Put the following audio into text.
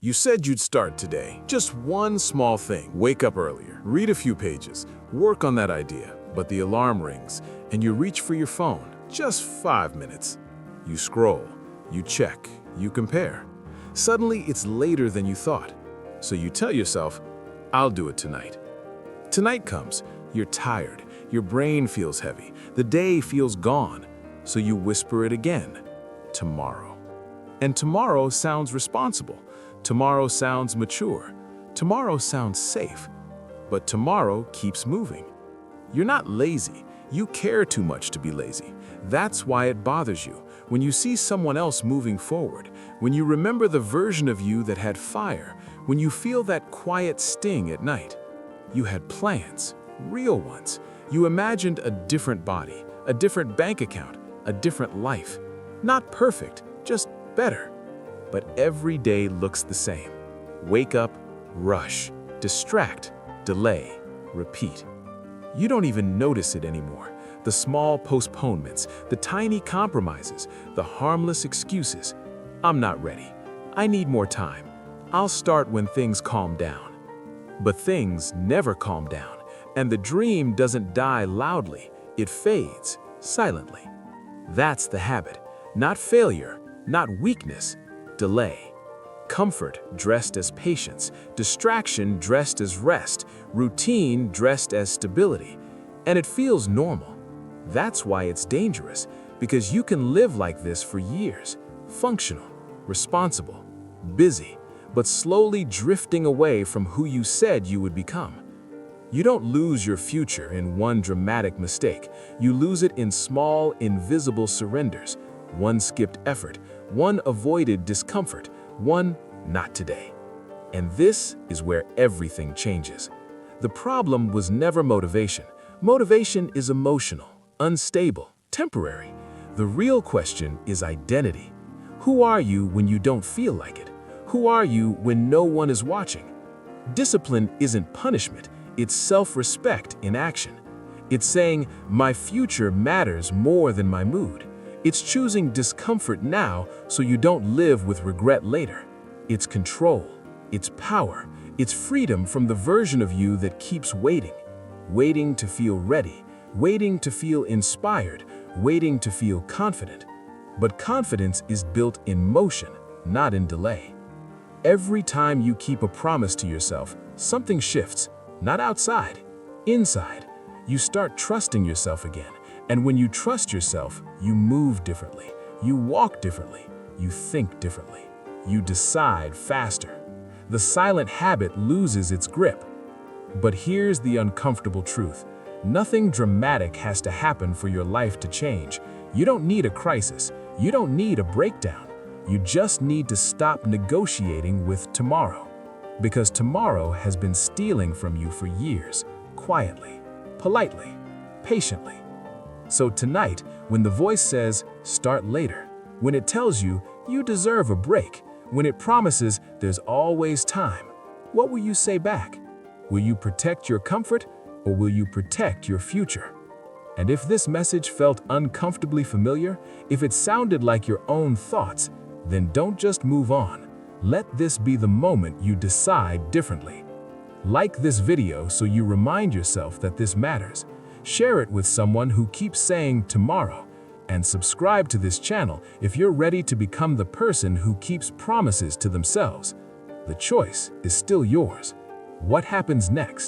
You said you'd start today. Just one small thing. Wake up earlier, read a few pages, work on that idea. But the alarm rings, and you reach for your phone. Just 5 minutes. You scroll, you check, you compare. Suddenly, it's later than you thought. So you tell yourself, I'll do it tonight. Tonight comes, you're tired, your brain feels heavy, the day feels gone. So you whisper it again, tomorrow. And tomorrow sounds responsible. Tomorrow sounds mature. Tomorrow sounds safe. But tomorrow keeps moving. You're not lazy. You care too much to be lazy. That's why it bothers you. When you see someone else moving forward, when you remember the version of you that had fire, when you feel that quiet sting at night. You had plans, real ones. You imagined a different body, a different bank account, a different life. Not perfect, just better. But every day looks the same. Wake up, rush, distract, delay, repeat. You don't even notice it anymore. The small postponements, the tiny compromises, the harmless excuses. I'm not ready. I need more time. I'll start when things calm down. But things never calm down, and the dream doesn't die loudly. It fades silently. That's the habit. Not failure, not weakness. Delay. Comfort dressed as patience, distraction dressed as rest, routine dressed as stability. And it feels normal. That's why it's dangerous, because you can live like this for years, functional, responsible, busy, but slowly drifting away from who you said you would become. You don't lose your future in one dramatic mistake. You lose it in small, invisible surrenders. One skipped effort, one avoided discomfort, one not today. And this is where everything changes. The problem was never motivation. Motivation is emotional, unstable, temporary. The real question is identity. Who are you when you don't feel like it? Who are you when no one is watching? Discipline isn't punishment, it's self-respect in action. It's saying, my future matters more than my mood. It's choosing discomfort now so you don't live with regret later. It's control, it's power, it's freedom from the version of you that keeps waiting. Waiting to feel ready, waiting to feel inspired, waiting to feel confident. But confidence is built in motion, not in delay. Every time you keep a promise to yourself, something shifts, not outside, inside. You start trusting yourself again. And when you trust yourself, you move differently, you walk differently, you think differently, you decide faster. The silent habit loses its grip. But here's the uncomfortable truth. Nothing dramatic has to happen for your life to change. You don't need a crisis. You don't need a breakdown. You just need to stop negotiating with tomorrow. Because tomorrow has been stealing from you for years, quietly, politely, patiently. So tonight, when the voice says, start later, when it tells you you deserve a break, when it promises there's always time, what will you say back? Will you protect your comfort, or will you protect your future? And if this message felt uncomfortably familiar, if it sounded like your own thoughts, then don't just move on. Let this be the moment you decide differently. Like this video so you remind yourself that this matters. Share it with someone who keeps saying tomorrow, and subscribe to this channel if you're ready to become the person who keeps promises to themselves. The choice is still yours. What happens next?